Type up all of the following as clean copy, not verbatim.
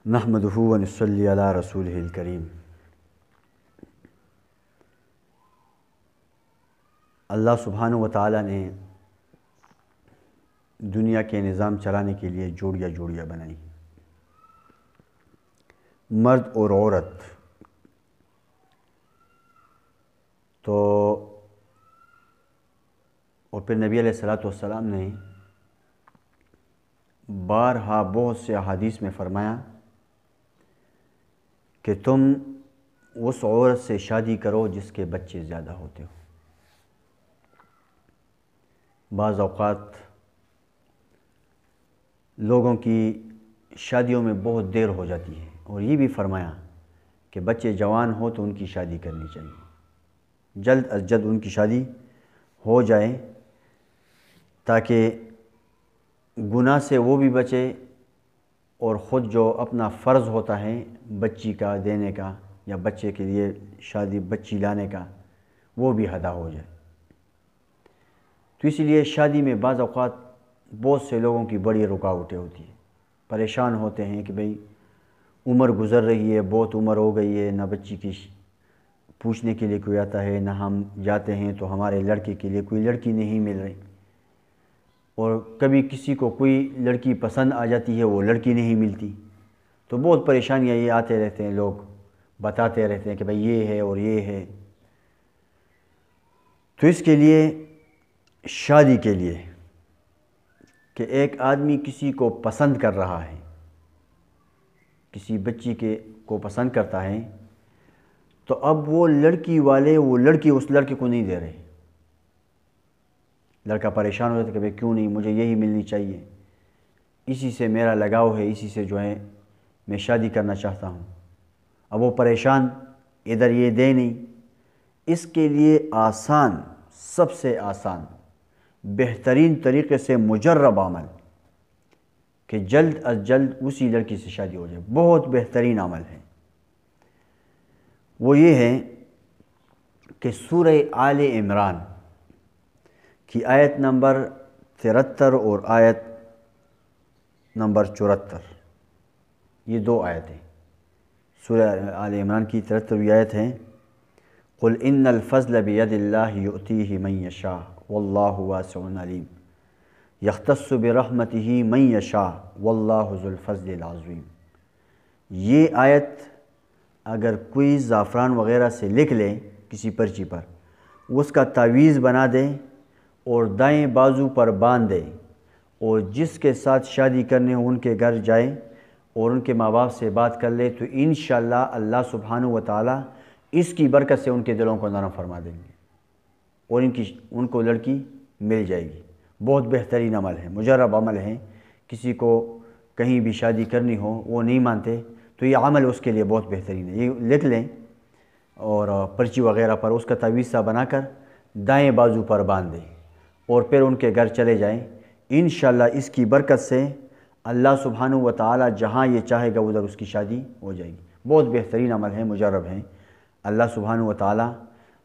نحمدہ و نصلی علی رسولہ الکریم۔ اللہ سبحانہ و تعالیٰ نے دنیا کے نظام چلانے کے لیے جوڑیاں بنائی، مرد اور عورت۔ تو اور پھر نبی علیہ الصلوۃ والسلام نے بارہا بہت سے احادیث میں فرمایا کہ تم اس عورت سے شادی کرو جس کے بچے زیادہ ہوتے ہو۔ بعض اوقات لوگوں کی شادیوں میں بہت دیر ہو جاتی ہے، اور یہ بھی فرمایا کہ بچے جوان ہو تو ان کی شادی کرنی چاہیے، جلد از جلد ان کی شادی ہو جائے تاکہ گناہ سے وہ بھی بچے اور خود جو اپنا فرض ہوتا ہے بچی کا دینے کا یا بچے کے لیے بچی لانے کا وہ بھی ادا ہو جائے۔ تو اس لیے شادی میں بعض اوقات بہت سے لوگوں کی بڑی رکاوٹیں ہوتی ہیں، پریشان ہوتے ہیں کہ بھئی عمر گزر رہی ہے، بہت عمر ہو گئی ہے، نہ بچی کی پوچھنے کے لیے کوئی آتا ہے، نہ ہم جاتے ہیں تو ہمارے لڑکے کے لیے کوئی لڑکی نہیں مل رہی، اور کبھی کسی کو کوئی لڑکی پسند آ جاتی ہے وہ لڑکی نہیں ملتی، تو بہت پریشانیاں یہ آتے رہتے ہیں، لوگ بتاتے رہتے ہیں کہ بھئی یہ ہے اور یہ ہے۔ تو اس کے لیے شادی کے لیے کہ ایک آدمی کسی کو پسند کر رہا ہے، کسی بچی کو پسند کرتا ہے، تو اب وہ لڑکی والے وہ لڑکی اس لڑکے کو نہیں دے رہے۔ لڑکا پریشان ہو جاتا ہے کہ بھئی کیوں نہیں، مجھے یہی ملنی چاہیے، اسی سے میرا لگاؤ ہے، اسی سے جو ہے میں شادی کرنا چاہتا ہوں۔ اب وہ پریشان، ادھر یہ دے نہیں۔ اس کے لیے آسان، سب سے آسان، بہترین طریقے سے مجرب عمل کہ جلد از جلد اسی لڑکی سے شادی ہو جائے، بہت بہترین عمل ہے، وہ یہ ہے کہ سورہ آل عمران کی آیت نمبر 73 اور آیت نمبر 74، یہ دو آیتیں سورہ آل عمران کی 73ویں آیت ہے، قُلْ إِنَّ الْفَضْلَ بِيَدِ اللَّهِ يُؤْتِيهِ مَن يَشَاءُ وَاللَّهُ وَاسِعٌ عَلِيمٌ يَخْتَصُّ بِرَحْمَتِهِ مَن يَشَاءُ وَاللَّهُ ذُو الْفَضْلِ الْعَظِيمِ۔ یہ آیت اگر کوئی زعفران وغیرہ سے لکھ لے کسی پرچی پر، اس کا تعویذ بنا دے اور دائیں بازو پر باندھ دے، اور جس کے ساتھ شادی کرنے ہو ان کے گھر جائے اور ان کے ماں باپ سے بات کر لے، تو انشاءاللہ اللہ سبحانہ و تعالی اس کی برکت سے ان کے دلوں کو نرم فرما دیں گے اور ان کو لڑکی مل جائے گی۔ بہت بہترین عمل ہے، مجرب عمل ہے۔ کسی کو کہیں بھی شادی کرنی ہو، وہ نہیں مانتے، تو یہ عمل اس کے لیے بہت بہترین ہے۔ یہ لکھ لیں اور پرچی وغیرہ پر اس کا تعویذ سا بنا کر دائیں بازو پر باندھ دیں اور پھر ان کے گھر چلے جائیں۔ انشاءاللہ اس کی برکت سے اللہ سبحانہ و تعالی جہاں یہ چاہے گا ادھر اس کی شادی ہو جائے گی۔ بہت بہترین عمل ہے، مجرب ہے۔ اللہ سبحانہ و تعالی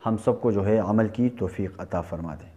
ہم سب کو جو ہے عمل کی توفیق عطا فرما دے۔